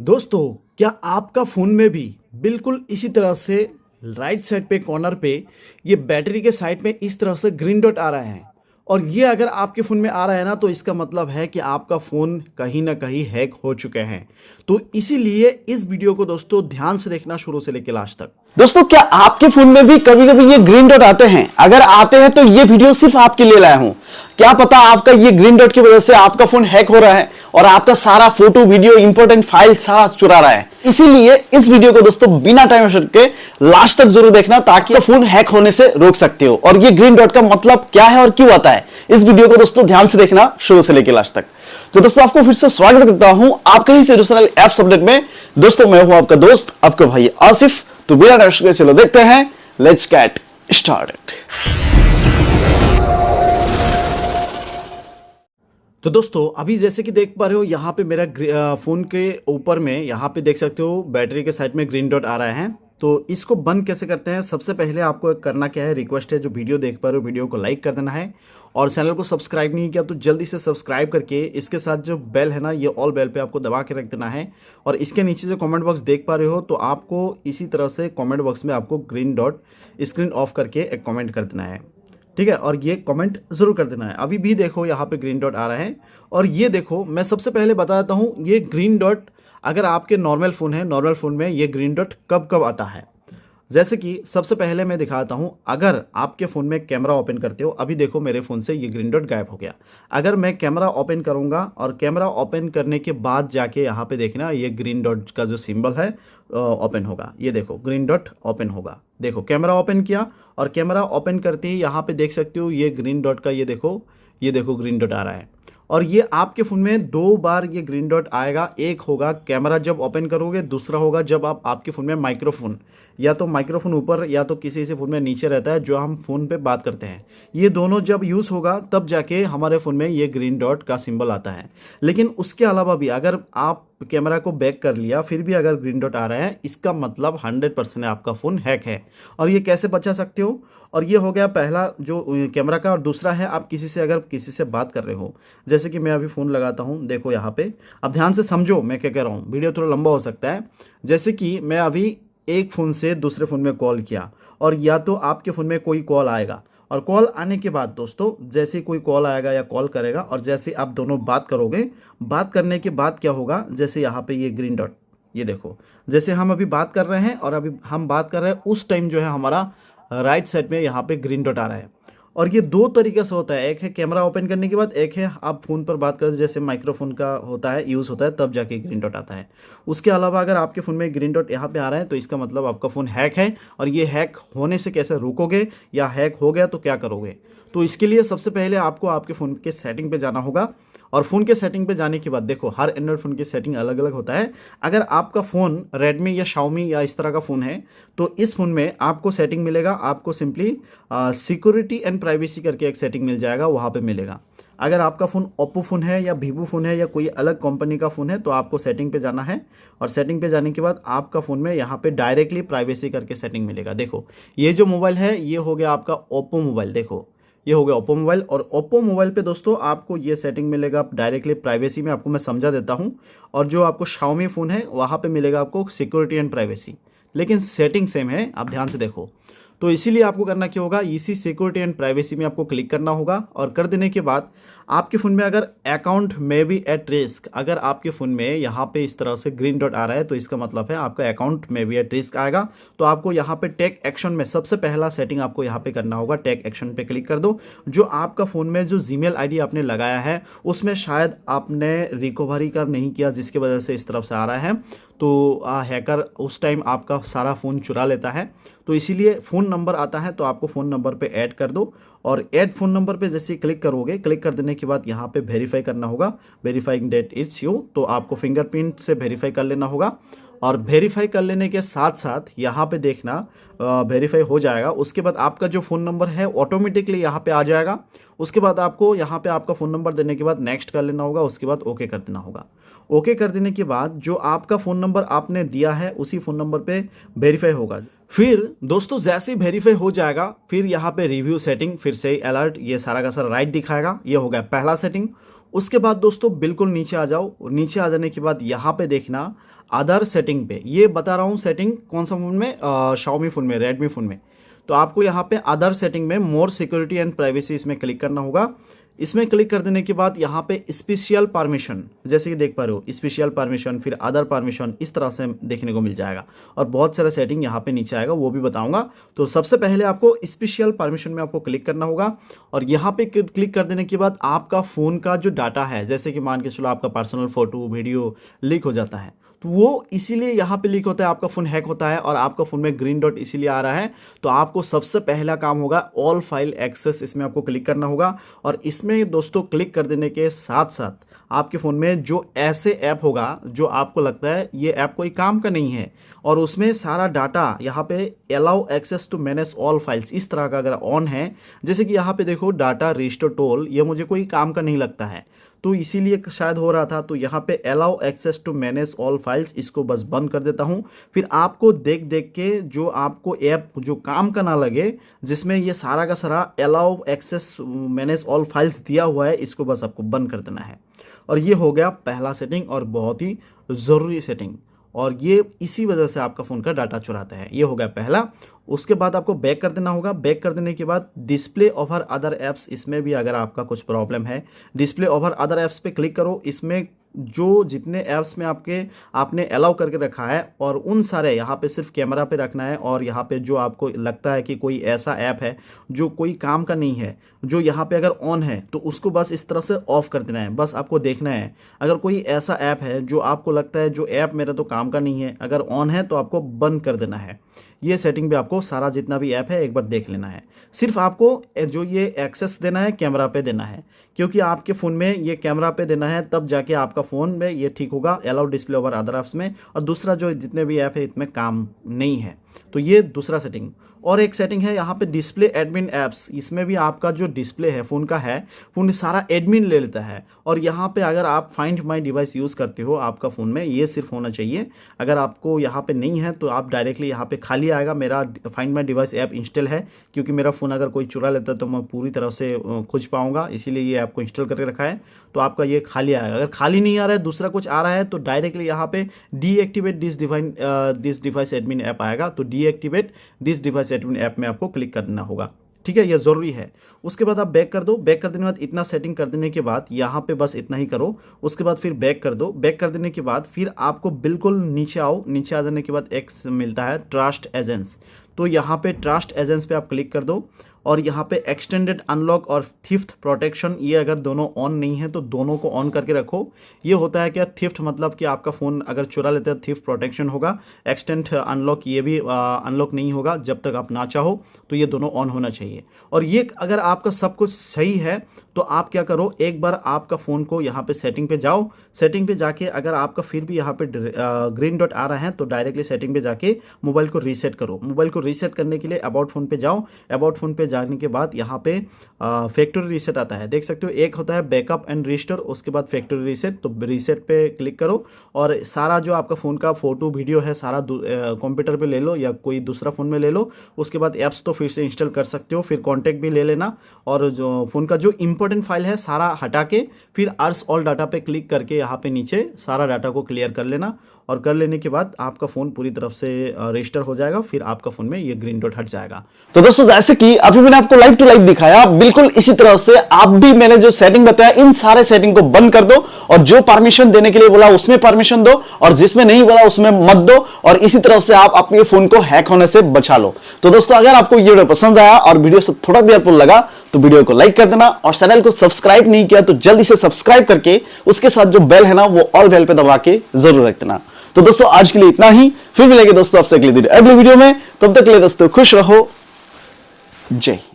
दोस्तों, क्या आपका फ़ोन में भी बिल्कुल इसी तरह से राइट साइड पे कॉर्नर पे ये बैटरी के साइड में इस तरह से ग्रीन डॉट आ रहा है और ये अगर आपके फ़ोन में आ रहा है ना तो इसका मतलब है कि आपका फ़ोन कहीं ना कहीं हैक हो चुके हैं। तो इसीलिए इस वीडियो को दोस्तों ध्यान से देखना शुरू से लेकर लास्ट तक। दोस्तों, क्या आपके फोन में भी कभी कभी ये ग्रीन डॉट आते हैं? अगर आते हैं तो ये वीडियो सिर्फ आपके लिए लाया हूं। क्या पता आपका ये ग्रीन डॉट की वजह से आपका फोन हैक हो रहा है और आपका सारा फोटो वीडियो इंपॉर्टेंट फाइल सारा चुरा रहा है। इसीलिए इस वीडियो को दोस्तों बिना टाइम वेस्ट के लास्ट तक जरूर देखना ताकि फोन हैक होने से रोक सकते हो। और ये ग्रीन डॉट का मतलब क्या है और क्यों आता है, इस वीडियो को दोस्तों ध्यान से देखना शुरू से लेकर लास्ट तक। तो दोस्तों, आपको फिर से स्वागत करता हूं आपके ही चैनल एप्स अपडेट में। दोस्तों, मैं हूं आपका दोस्त, आपका भाई आसिफ। तो बिना टाइम वेस्ट के चलो देखते हैं, लेट्स गेट स्टार्टेड। तो दोस्तों, अभी जैसे कि देख पा रहे हो यहाँ पे मेरा फ़ोन के ऊपर में यहाँ पे देख सकते हो बैटरी के साइड में ग्रीन डॉट आ रहा है। तो इसको बंद कैसे करते हैं, सबसे पहले आपको करना क्या है, रिक्वेस्ट है जो वीडियो देख पा रहे हो वीडियो को लाइक कर देना है और चैनल को सब्सक्राइब नहीं किया तो जल्दी से सब्सक्राइब करके इसके साथ जो बेल है ना, ये ऑल बेल पे आपको दबा के रख देना है। और इसके नीचे जो कमेंट बॉक्स देख पा रहे हो तो आपको इसी तरह से कमेंट बॉक्स में आपको ग्रीन डॉट स्क्रीन ऑफ करके एक कमेंट कर देना है, ठीक है। और ये कमेंट ज़रूर कर देना है। अभी भी देखो यहाँ पे ग्रीन डॉट आ रहा है और ये देखो, मैं सबसे पहले बता देता हूँ ये ग्रीन डॉट अगर आपके नॉर्मल फ़ोन है, नॉर्मल फ़ोन में ये ग्रीन डॉट कब कब आता है। जैसे कि सबसे पहले मैं दिखाता हूँ, अगर आपके फ़ोन में कैमरा ओपन करते हो, अभी देखो मेरे फ़ोन से ये ग्रीन डॉट गायब हो गया। अगर मैं कैमरा ओपन करूँगा और कैमरा ओपन करने के बाद जाके यहाँ पे देखना, ये ग्रीन डॉट का जो सिंबल है ओपन होगा। ये देखो ग्रीन डॉट ओपन होगा। देखो कैमरा ओपन किया और कैमरा ओपन करते ही यहाँ पे देख सकते हो ये ग्रीन डॉट का ये देखो ग्रीन डॉट आ रहा है। और ये आपके फ़ोन में दो बार ये ग्रीन डॉट आएगा। एक होगा कैमरा जब ओपन करोगे, दूसरा होगा जब आप आपके फ़ोन में माइक्रोफोन, या तो माइक्रोफोन ऊपर या तो किसी से फ़ोन में नीचे रहता है जो हम फ़ोन पे बात करते हैं, ये दोनों जब यूज़ होगा तब जाके हमारे फ़ोन में ये ग्रीन डॉट का सिंबल आता है। लेकिन उसके अलावा भी अगर आप कैमरा को बैक कर लिया फिर भी अगर ग्रीन डॉट आ रहा है, इसका मतलब 100% आपका फ़ोन हैक है। और ये कैसे बचा सकते हो, और ये हो गया पहला जो कैमरा का। और दूसरा है, आप अगर किसी से बात कर रहे हो, जैसे कि मैं अभी फ़ोन लगाता हूँ, देखो यहाँ पे, अब ध्यान से समझो मैं क्या कह रहा हूँ, वीडियो थोड़ा लंबा हो सकता है। जैसे कि मैं अभी एक फ़ोन से दूसरे फ़ोन में कॉल किया और या तो आपके फ़ोन में कोई कॉल आएगा और कॉल आने के बाद दोस्तों, जैसे कोई कॉल आएगा या कॉल करेगा और जैसे आप दोनों बात करोगे, बात करने के बाद क्या होगा, जैसे यहाँ पे ये ग्रीन डॉट, ये देखो जैसे हम अभी बात कर रहे हैं और अभी हम बात कर रहे हैं उस टाइम जो है हमारा राइट साइड में यहाँ पे ग्रीन डॉट आ रहा है। और ये दो तरीके से होता है, एक है कैमरा ओपन करने के बाद, एक है आप फ़ोन पर बात करें जैसे माइक्रोफोन का होता है, यूज़ होता है, तब जाके ग्रीन डॉट आता है। उसके अलावा अगर आपके फ़ोन में ग्रीन डॉट यहाँ पे आ रहा है तो इसका मतलब आपका फ़ोन हैक है। और ये हैक होने से कैसे रोकोगे, या हैक हो गया तो क्या करोगे, तो इसके लिए सबसे पहले आपको आपके फ़ोन के सेटिंग पे जाना होगा। और फ़ोन के सेटिंग पे जाने के बाद देखो, हर एंड्रॉयड फ़ोन की सेटिंग अलग अलग होता है। अगर आपका फ़ोन रेडमी या शाओमी या इस तरह का फ़ोन है तो इस फ़ोन में आपको सेटिंग मिलेगा, आपको सिंपली सिक्योरिटी एंड प्राइवेसी करके एक सेटिंग मिल जाएगा, वहाँ पे मिलेगा। अगर आपका फ़ोन ओप्पो फ़ोन है या वीवो फ़ोन है या कोई अलग कंपनी का फ़ोन है तो आपको सेटिंग पे जाना है। और सेटिंग पे जाने के बाद आपका फ़ोन में यहाँ पे डायरेक्टली प्राइवेसी करके सेटिंग मिलेगा। देखो ये जो मोबाइल है ये हो गया आपका ओप्पो मोबाइल, देखो ये हो गया ओप्पो मोबाइल। और ओप्पो मोबाइल पे दोस्तों आपको ये सेटिंग मिलेगा डायरेक्टली प्राइवेसी में, आपको मैं समझा देता हूँ। और जो आपको शाओमी फ़ोन है वहाँ पे मिलेगा आपको सिक्योरिटी एंड प्राइवेसी, लेकिन सेटिंग सेम है, आप ध्यान से देखो। तो इसीलिए आपको करना क्या होगा, इसी सिक्योरिटी एंड प्राइवेसी में आपको क्लिक करना होगा। और कर देने के बाद आपके फ़ोन में अगर अकाउंट में बी एट रिस्क, अगर आपके फ़ोन में यहाँ पे इस तरह से ग्रीन डॉट आ रहा है तो इसका मतलब है आपका अकाउंट में बी एट रिस्क आएगा। तो आपको यहाँ पे टेक एक्शन में सबसे पहला सेटिंग आपको यहाँ पे करना होगा, टेक एक्शन पे क्लिक कर दो। जो आपका फ़ोन में जो जीमेल आईडी आपने लगाया है उसमें शायद आपने रिकवरी कर नहीं किया, जिसकी वजह से इस तरफ से आ रहा है। तो हैकर उस टाइम आपका सारा फ़ोन चुरा लेता है। तो इसीलिए फ़ोन नंबर आता है तो आपको फ़ोन नंबर पे ऐड कर दो। और ऐड फ़ोन नंबर पे जैसे क्लिक करोगे, क्लिक कर देने के बाद यहाँ पे वेरीफाई करना होगा, वेरीफाइंग डेट इट्स यू, तो आपको फिंगरप्रिंट से वेरीफाई कर लेना होगा। और वेरीफाई कर लेने के साथ साथ यहाँ पे देखना वेरीफाई हो जाएगा। उसके बाद आपका जो फ़ोन नंबर है ऑटोमेटिकली यहाँ पे आ जाएगा। उसके बाद आपको यहाँ पे आपका फ़ोन नंबर देने के बाद नेक्स्ट कर लेना होगा, उसके बाद ओके कर देना होगा। ओके कर देने के बाद जो आपका फ़ोन नंबर आपने दिया है उसी फ़ोन नंबर पे वेरीफाई होगा। फिर दोस्तों जैसे ही वेरीफाई हो जाएगा, फिर यहाँ पे रिव्यू सेटिंग, फिर से अलर्ट, ये सारा का सारा राइट दिखाएगा। ये हो गया पहला सेटिंग। उसके बाद दोस्तों बिल्कुल नीचे आ जाओ। नीचे आ जाने के बाद यहाँ पे देखना अदर सेटिंग पे, ये बता रहा हूँ सेटिंग कौन सा फ़ोन में, Xiaomi फ़ोन में, Redmi फ़ोन में। तो आपको यहाँ पे अदर सेटिंग में मोर सिक्योरिटी एंड प्राइवेसी इसमें क्लिक करना होगा। इसमें क्लिक कर देने के बाद यहाँ पे स्पेशल परमिशन, जैसे कि देख पा रहे हो, स्पेशल परमिशन, फिर अदर परमिशन, इस तरह से देखने को मिल जाएगा। और बहुत सारे सेटिंग यहाँ पे नीचे आएगा, वो भी बताऊंगा। तो सबसे पहले आपको स्पेशल परमिशन में आपको क्लिक करना होगा। और यहाँ पे क्लिक कर देने के बाद आपका फ़ोन का जो डाटा है, जैसे कि मान के चलो आपका पर्सनल फोटो वीडियो लीक हो जाता है, तो वो इसीलिए यहाँ पे लीक होता है, आपका फ़ोन हैक होता है और आपका फ़ोन में ग्रीन डॉट इसीलिए आ रहा है। तो आपको सबसे पहला काम होगा ऑल फाइल एक्सेस, इसमें आपको क्लिक करना होगा। और इसमें दोस्तों क्लिक कर देने के साथ साथ आपके फ़ोन में जो ऐसे ऐप होगा जो आपको लगता है ये ऐप कोई काम का नहीं है और उसमें सारा डाटा यहाँ पे allow access to manage all files, इस तरह का अगर ऑन है, जैसे कि यहाँ पे देखो डाटा रिस्टोर टोल, ये मुझे कोई काम का नहीं लगता है, तो इसीलिए शायद हो रहा था। तो यहाँ पे allow access to manage all files, इसको बस बंद कर देता हूँ। फिर आपको देख देख के जो आपको ऐप जो काम का ना लगे, जिसमें ये सारा का सारा allow access manage all files दिया हुआ है, इसको बस आपको बंद कर देना है। और ये हो गया पहला सेटिंग और बहुत ही ज़रूरी सेटिंग, और ये इसी वजह से आपका फ़ोन का डाटा चुराता है। ये हो गया पहला। उसके बाद आपको बैक कर देना होगा। बैक कर देने के बाद डिस्प्ले ओवर अदर ऐप्स, इसमें भी अगर आपका कुछ प्रॉब्लम है, डिस्प्ले ओवर अदर ऐप्स पे क्लिक करो। इसमें जो जितने ऐप्स में आपने अलाउ करके रखा है और उन सारे यहाँ पे सिर्फ कैमरा पे रखना है। और यहाँ पे जो आपको लगता है कि कोई ऐसा ऐप है जो कोई काम का नहीं है, जो यहाँ पे अगर ऑन है तो उसको बस इस तरह से ऑफ कर देना है। बस आपको देखना है अगर कोई ऐसा ऐप है जो आपको लगता है जो ऐप मेरा तो काम का नहीं है, अगर ऑन है तो आपको बंद कर देना है। ये सेटिंग भी आपको सारा जितना भी ऐप है एक बार देख लेना है। सिर्फ आपको जो ये एक्सेस देना है कैमरा पे देना है, क्योंकि आपके फ़ोन में ये कैमरा पे देना है, तब जाके आपका फ़ोन में ये ठीक होगा allow display over other apps में। और दूसरा जो जितने भी ऐप है इसमें काम नहीं है। तो ये दूसरा सेटिंग। और एक सेटिंग है यहाँ पे डिस्प्ले एडमिन ऐप्स, इसमें भी आपका जो डिस्प्ले है फ़ोन का है, फ़ोन सारा एडमिन ले लेता है। और यहाँ पे अगर आप फाइंड माई डिवाइस यूज़ करते हो आपका फ़ोन में, ये सिर्फ होना चाहिए। अगर आपको यहाँ पे नहीं है तो आप डायरेक्टली यहाँ पे खाली आएगा मेरा find my device app install है, क्योंकि मेरा फ़ोन अगर कोई चुरा लेता है तो मैं पूरी तरह से खोज पाऊँगा, इसीलिए ये ऐप को इंस्टॉल करके रखा है। तो आपका ये खाली आएगा। अगर खाली नहीं आ रहा है, दूसरा कुछ आ रहा है, तो डायरेक्टली यहाँ पे deactivate this device admin app आएगा। तो deactivate this device admin app में आपको क्लिक करना होगा। ठीक है, ये ज़रूरी है। उसके बाद आप बैक कर दो। बैक कर देने के बाद इतना सेटिंग कर देने के बाद यहाँ पे बस इतना ही करो। उसके बाद फिर बैक कर दो। बैक कर देने के बाद फिर आपको बिल्कुल नीचे आओ। नीचे आ जाने के बाद एक मिलता है ट्रस्ट एजेंट्स, तो यहाँ पे ट्रस्ट एजेंट्स पे आप क्लिक कर दो। और यहाँ पे एक्सटेंडेड अनलॉक और थिफ्ट प्रोटेक्शन, ये अगर दोनों ऑन नहीं है तो दोनों को ऑन करके रखो। ये होता है क्या, थिफ्ट मतलब कि आपका फ़ोन अगर चुरा लेते हैं थिफ्ट प्रोटेक्शन होगा। एक्सटेंड अनलॉक ये भी अनलॉक नहीं होगा जब तक आप ना चाहो, तो ये दोनों ऑन होना चाहिए। और ये अगर आपका सब कुछ सही है तो आप क्या करो, एक बार आपका फ़ोन को यहाँ पे सेटिंग पे जाओ। सेटिंग पे जाके अगर आपका फिर भी यहाँ पे ग्रीन डॉट आ रहा है तो डायरेक्टली सेटिंग पे जाके मोबाइल को रीसेट करो। मोबाइल को रीसेट करने के लिए अबाउट फ़ोन पे जाओ। अबाउट फ़ोन पे जाने के बाद यहाँ पे फैक्ट्री रीसेट आता है, देख सकते हो। एक होता है बैकअप एंड रिस्टोर, उसके बाद फैक्ट्री रीसेट। तो रीसेट पे क्लिक करो और सारा जो आपका फ़ोन का फ़ोटो वीडियो है सारा कंप्यूटर पे ले लो या कोई दूसरा फ़ोन में ले लो। उसके बाद ऐप्स तो फिर से इंस्टॉल कर सकते हो, फिर कॉन्टैक्ट भी ले लेना। और जो फ़ोन का जो इंपॉर्टेंट फाइल है सारा हटा के फिर अर्स ऑल डाटा पे क्लिक करके यहाँ पे नीचे सारा डाटा को क्लियर कर लेना। और कर लेने के बाद आपका फ़ोन पूरी तरफ से रजिस्टर हो जाएगा, फिर आपका फ़ोन में ये ग्रीन डॉट हट जाएगा। तो दोस्तों जैसे कि अभी मैंने आपको लाइव टू लाइव दिखाया, बिल्कुल इसी तरह से आप भी मैंने जो सेटिंग बताया इन सारे सेटिंग को बंद कर दो और जो परमिशन देने के लिए बोला उसमें परमिशन दो और जिसमें नहीं बोला उसमें मत दो। और इसी तरह से आप अपने फोन को हैक होने से बचा लो। तो दोस्तों अगर आपको ये वीडियो पसंद आया और वीडियो से थोड़ा भी हेल्पफुल लगा तो वीडियो को लाइक कर देना, और चैनल को सब्सक्राइब नहीं किया तो जल्दी से सब्सक्राइब करके उसके साथ जो बेल है ना वो ऑल बेल पे दबा के जरूर रख देना। तो दोस्तों आज के लिए इतना ही, फिर मिलेंगे दोस्तों आपसे अगले वीडियो में। तब तक के लिए दोस्तों खुश रहो, जय।